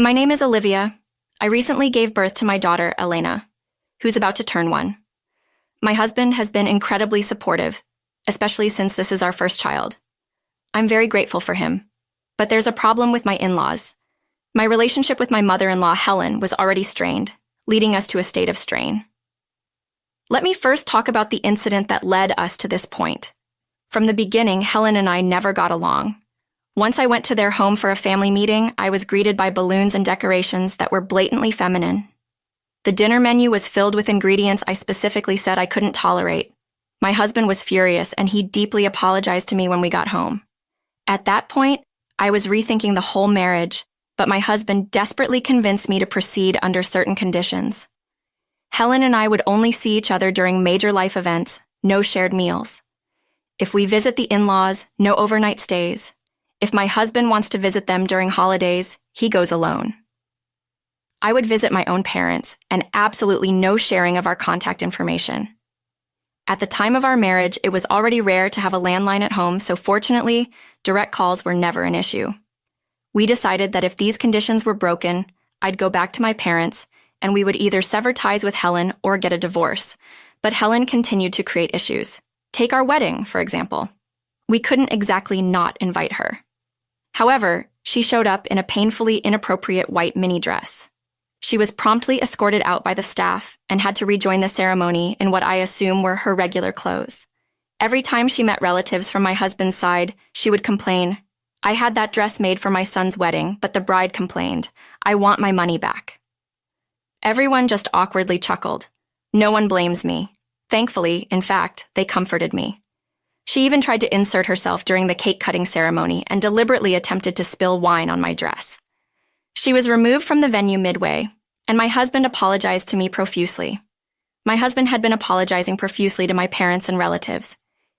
My name is Olivia. I recently gave birth to my daughter, Elena, who's about to turn 1. My husband has been incredibly supportive, especially since this is our first child. I'm very grateful for him. But there's a problem with my in-laws. My relationship with my mother-in-law, Helen, was already strained, leading us to a state of strain. Let me first talk about the incident that led us to this point. From the beginning, Helen and I never got along. Once I went to their home for a family meeting, I was greeted by balloons and decorations that were blatantly feminine. The dinner menu was filled with ingredients I specifically said I couldn't tolerate. My husband was furious, and he deeply apologized to me when we got home. At that point, I was rethinking the whole marriage, but my husband desperately convinced me to proceed under certain conditions. Helen and I would only see each other during major life events, no shared meals. If we visit the in-laws, no overnight stays. If my husband wants to visit them during holidays, he goes alone. I would visit my own parents, and absolutely no sharing of our contact information. At the time of our marriage, it was already rare to have a landline at home, so fortunately, direct calls were never an issue. We decided that if these conditions were broken, I'd go back to my parents, and we would either sever ties with Helen or get a divorce. But Helen continued to create issues. Take our wedding, for example. We couldn't exactly not invite her. However, she showed up in a painfully inappropriate white mini dress. She was promptly escorted out by the staff and had to rejoin the ceremony in what I assume were her regular clothes. Every time she met relatives from my husband's side, she would complain, "I had that dress made for my son's wedding, but the bride complained. I want my money back." Everyone just awkwardly chuckled. No one blames me. Thankfully, in fact, they comforted me. She even tried to insert herself during the cake-cutting ceremony and deliberately attempted to spill wine on my dress. She was removed from the venue midway, and my husband apologized to me profusely. My husband had been apologizing profusely to my parents and relatives.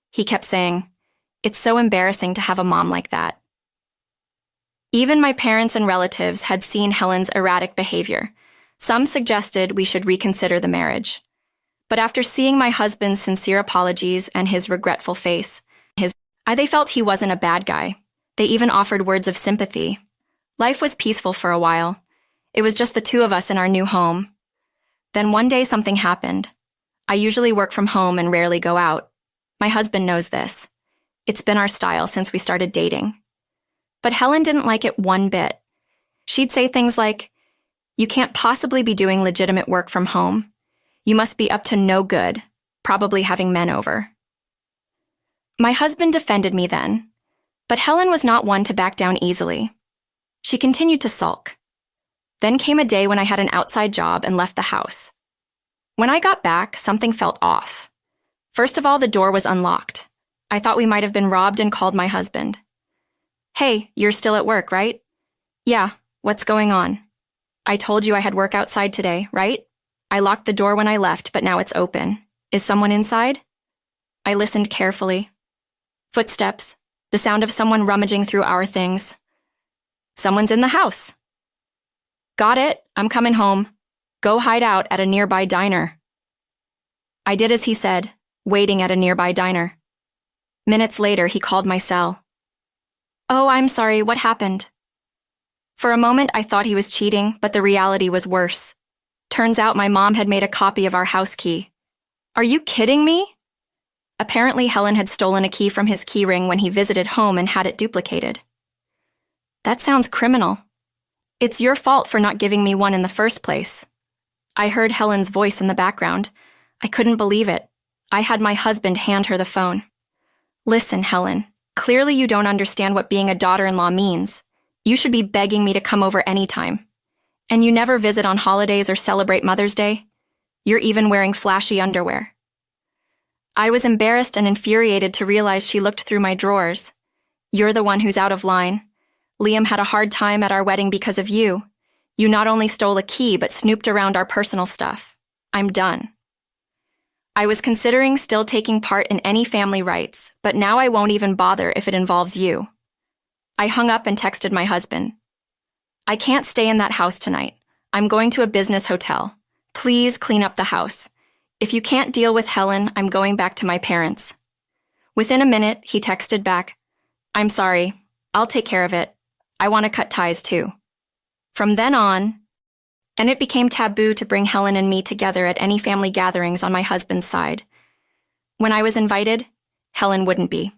He kept saying, "It's so embarrassing to have a mom like that." Even my parents and relatives had seen Helen's erratic behavior. Some suggested we should reconsider the marriage. But after seeing my husband's sincere apologies and his regretful face, they felt he wasn't a bad guy. They even offered words of sympathy. Life was peaceful for a while. It was just the two of us in our new home. Then one day something happened. I usually work from home and rarely go out. My husband knows this. It's been our style since we started dating. But Helen didn't like it one bit. She'd say things like, "You can't possibly be doing legitimate work from home. You must be up to no good, probably having men over." My husband defended me then, but Helen was not one to back down easily. She continued to sulk. Then came a day when I had an outside job and left the house. When I got back, something felt off. First of all, the door was unlocked. I thought we might have been robbed and called my husband. "Hey, you're still at work, right?" "Yeah, what's going on?" "I told you I had work outside today, right? I locked the door when I left, but now it's open. Is someone inside?" I listened carefully. Footsteps, the sound of someone rummaging through our things. "Someone's in the house." "Got it, I'm coming home. Go hide out at a nearby diner." I did as he said, waiting at a nearby diner. Minutes later, he called my cell. "Oh, I'm sorry, what happened?" For a moment, I thought he was cheating, but the reality was worse. Turns out my mom had made a copy of our house key. Are you kidding me? Apparently, Helen had stolen a key from his key ring when he visited home and had it duplicated. That sounds criminal. It's your fault for not giving me one in the first place. I heard Helen's voice in the background. I couldn't believe it. I had my husband hand her the phone. "Listen, Helen, clearly you don't understand what being a daughter-in-law means. You should be begging me to come over anytime. And you never visit on holidays or celebrate Mother's Day? You're even wearing flashy underwear." I was embarrassed and infuriated to realize she looked through my drawers. "You're the one who's out of line. Liam had a hard time at our wedding because of you. You not only stole a key, but snooped around our personal stuff. I'm done." I was considering still taking part in any family rites, but now I won't even bother if it involves you. I hung up and texted my husband. "I can't stay in that house tonight. I'm going to a business hotel. Please clean up the house. If you can't deal with Helen, I'm going back to my parents." Within a minute, he texted back, "I'm sorry. I'll take care of it. I want to cut ties too." From then on, and it became taboo to bring Helen and me together at any family gatherings on my husband's side. When I was invited, Helen wouldn't be.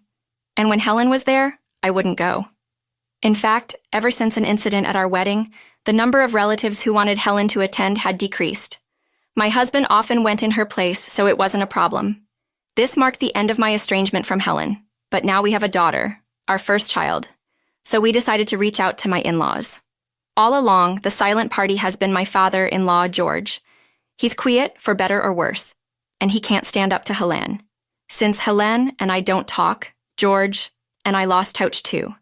And when Helen was there, I wouldn't go. In fact, ever since an incident at our wedding, the number of relatives who wanted Helen to attend had decreased. My husband often went in her place, so it wasn't a problem. This marked the end of my estrangement from Helen, but now we have a daughter, our first child, so we decided to reach out to my in-laws. All along, the silent party has been my father-in-law, George. He's quiet, for better or worse, and he can't stand up to Helen. Since Helen and I don't talk, George and I lost touch too.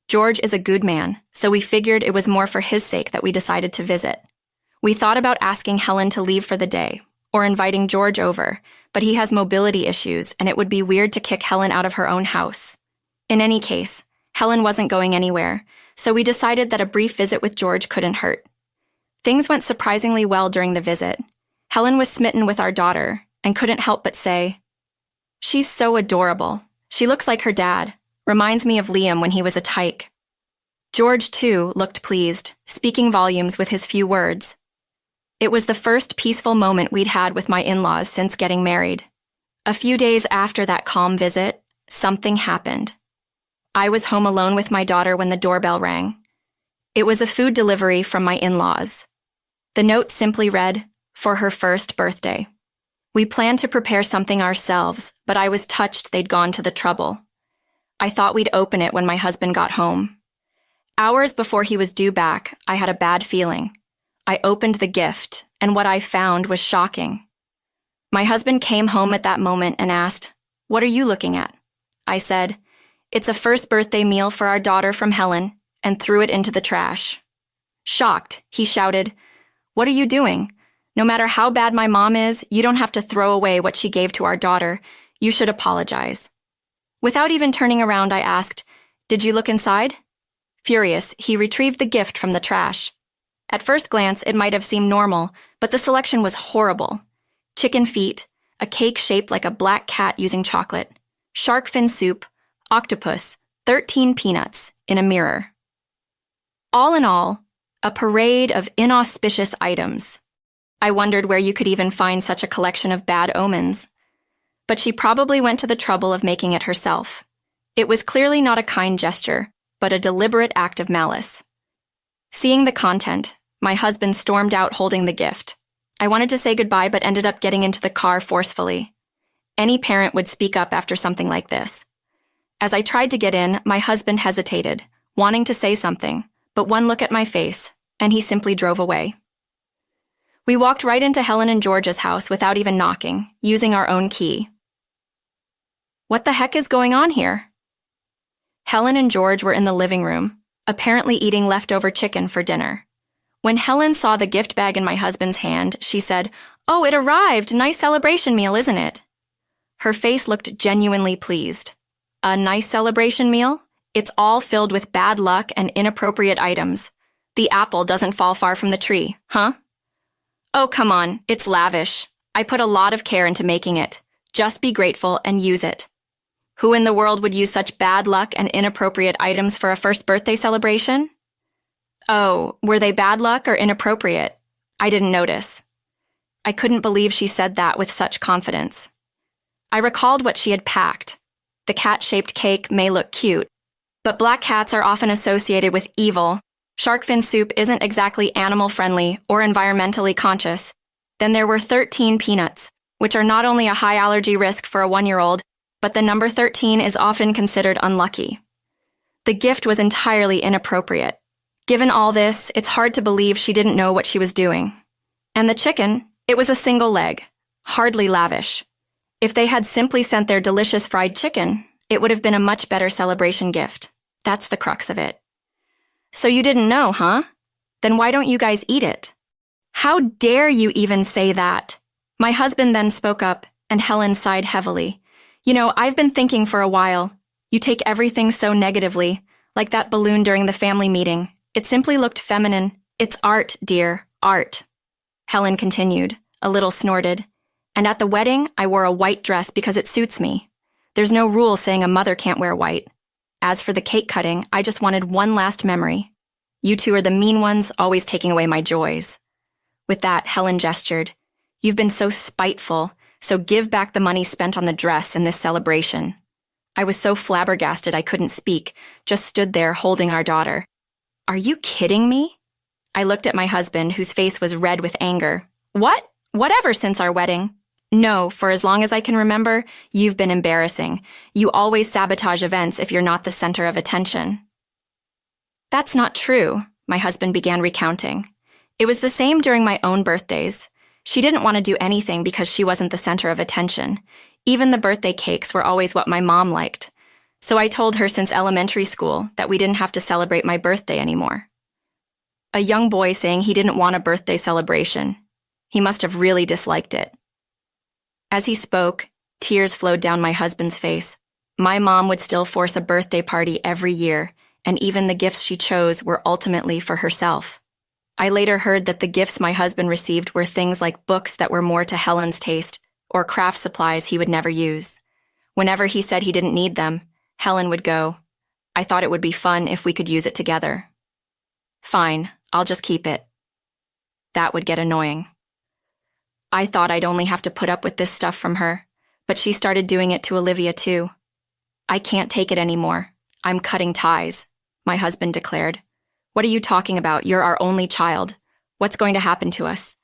George is a good man, so we figured it was more for his sake that we decided to visit. We thought about asking Helen to leave for the day, or inviting George over, but he has mobility issues and it would be weird to kick Helen out of her own house. In any case, Helen wasn't going anywhere, so we decided that a brief visit with George couldn't hurt. Things went surprisingly well during the visit. Helen was smitten with our daughter and couldn't help but say, "She's so adorable. She looks like her dad. Reminds me of Liam when he was a tyke." George, too, looked pleased, speaking volumes with his few words. It was the first peaceful moment we'd had with my in-laws since getting married. A few days after that calm visit, something happened. I was home alone with my daughter when the doorbell rang. It was a food delivery from my in-laws. The note simply read, "For her first birthday." We planned to prepare something ourselves, but I was touched they'd gone to the trouble. I thought we'd open it when my husband got home. Hours before he was due back, I had a bad feeling. I opened the gift, and what I found was shocking. My husband came home at that moment and asked, "What are you looking at?" I said, "It's a first birthday meal for our daughter from Helen," and threw it into the trash. Shocked, he shouted, "What are you doing? No matter how bad my mom is, you don't have to throw away what she gave to our daughter. You should apologize." Without even turning around, I asked, "Did you look inside?" Furious, he retrieved the gift from the trash. At first glance, it might have seemed normal, but the selection was horrible. Chicken feet, a cake shaped like a black cat using chocolate, shark fin soup, octopus, 13 peanuts in a mirror. All in all, a parade of inauspicious items. I wondered where you could even find such a collection of bad omens. But she probably went to the trouble of making it herself. It was clearly not a kind gesture, but a deliberate act of malice. Seeing the content, my husband stormed out holding the gift. I wanted to say goodbye but ended up getting into the car forcefully. Any parent would speak up after something like this. As I tried to get in, my husband hesitated, wanting to say something, but one look at my face, and he simply drove away. We walked right into Helen and George's house without even knocking, using our own key. What the heck is going on here? Helen and George were in the living room, apparently eating leftover chicken for dinner. When Helen saw the gift bag in my husband's hand, she said, "Oh, it arrived! Nice celebration meal, isn't it?" Her face looked genuinely pleased. A nice celebration meal? It's all filled with bad luck and inappropriate items. The apple doesn't fall far from the tree, huh? Oh, come on, it's lavish. I put a lot of care into making it. Just be grateful and use it. Who in the world would use such bad luck and inappropriate items for a first birthday celebration? Oh, were they bad luck or inappropriate? I didn't notice. I couldn't believe she said that with such confidence. I recalled what she had packed. The cat-shaped cake may look cute, but black cats are often associated with evil. Shark fin soup isn't exactly animal-friendly or environmentally conscious. Then there were 13 peanuts, which are not only a high allergy risk for a 1-year-old, but the number 13 is often considered unlucky. The gift was entirely inappropriate. Given all this, it's hard to believe she didn't know what she was doing. And the chicken, it was a single leg, hardly lavish. If they had simply sent their delicious fried chicken, it would have been a much better celebration gift. That's the crux of it. So you didn't know, huh? Then why don't you guys eat it? How dare you even say that? My husband then spoke up, and Helen sighed heavily. You know, I've been thinking for a while. You take everything so negatively, like that balloon during the family meeting. It simply looked feminine. It's art, dear, art. Helen continued, a little snorted. And at the wedding, I wore a white dress because it suits me. There's no rule saying a mother can't wear white. As for the cake cutting, I just wanted one last memory. You two are the mean ones, always taking away my joys." With that, Helen gestured. "You've been so spiteful, so give back the money spent on the dress in this celebration." I was so flabbergasted I couldn't speak, just stood there holding our daughter. "Are you kidding me?" I looked at my husband, whose face was red with anger. "What? Whatever since our wedding." "No, for as long as I can remember, you've been embarrassing. You always sabotage events if you're not the center of attention." "That's not true," my husband began recounting. "It was the same during my own birthdays. She didn't want to do anything because she wasn't the center of attention. Even the birthday cakes were always what my mom liked. So I told her since elementary school that we didn't have to celebrate my birthday anymore." A young boy saying he didn't want a birthday celebration. He must have really disliked it. As he spoke, tears flowed down my husband's face. My mom would still force a birthday party every year, and even the gifts she chose were ultimately for herself. I later heard that the gifts my husband received were things like books that were more to Helen's taste, or craft supplies he would never use. Whenever he said he didn't need them, Helen would go, "I thought it would be fun if we could use it together." "Fine, I'll just keep it." That would get annoying. I thought I'd only have to put up with this stuff from her, but she started doing it to Olivia too. "I can't take it anymore. I'm cutting ties," my husband declared. "What are you talking about? You're our only child. What's going to happen to us?"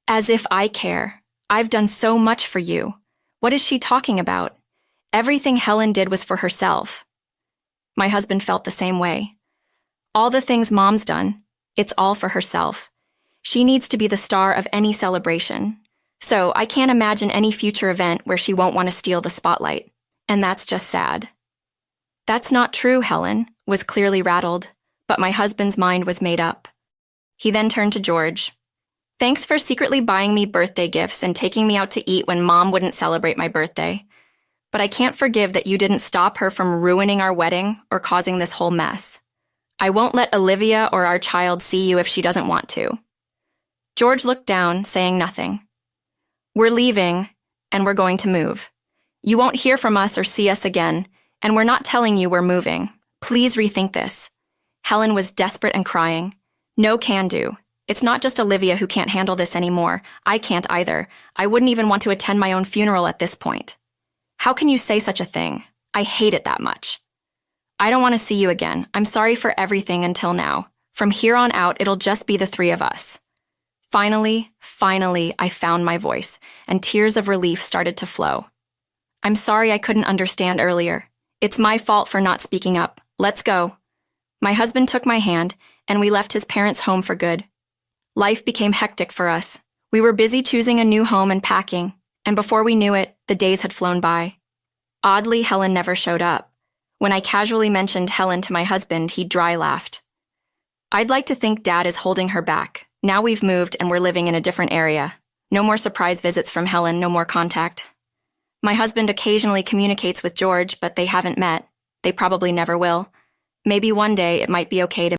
"As if I care. I've done so much for you. What is she talking about? Everything Helen did was for herself." My husband felt the same way. "All the things Mom's done, it's all for herself. She needs to be the star of any celebration. So I can't imagine any future event where she won't want to steal the spotlight. And that's just sad." "That's not true," Helen was clearly rattled, but my husband's mind was made up. He then turned to George. "Thanks for secretly buying me birthday gifts and taking me out to eat when Mom wouldn't celebrate my birthday. But I can't forgive that you didn't stop her from ruining our wedding or causing this whole mess. I won't let Olivia or our child see you if she doesn't want to." George looked down, saying nothing. "We're leaving, and we're going to move. You won't hear from us or see us again, and we're not telling you we're moving. Please rethink this." Helen was desperate and crying. "No can do. It's not just Olivia who can't handle this anymore. I can't either. I wouldn't even want to attend my own funeral at this point. How can you say such a thing? I hate it that much. I don't want to see you again. I'm sorry for everything until now. From here on out, it'll just be the three of us." Finally, I found my voice, and tears of relief started to flow. "I'm sorry I couldn't understand earlier. It's my fault for not speaking up. Let's go." My husband took my hand, and we left his parents' home for good. Life became hectic for us. We were busy choosing a new home and packing, and before we knew it, the days had flown by. Oddly, Helen never showed up. When I casually mentioned Helen to my husband, he dry laughed. "I'd like to think Dad is holding her back. Now we've moved and we're living in a different area. No more surprise visits from Helen, no more contact. My husband occasionally communicates with George, but they haven't met. They probably never will. Maybe one day it might be okay to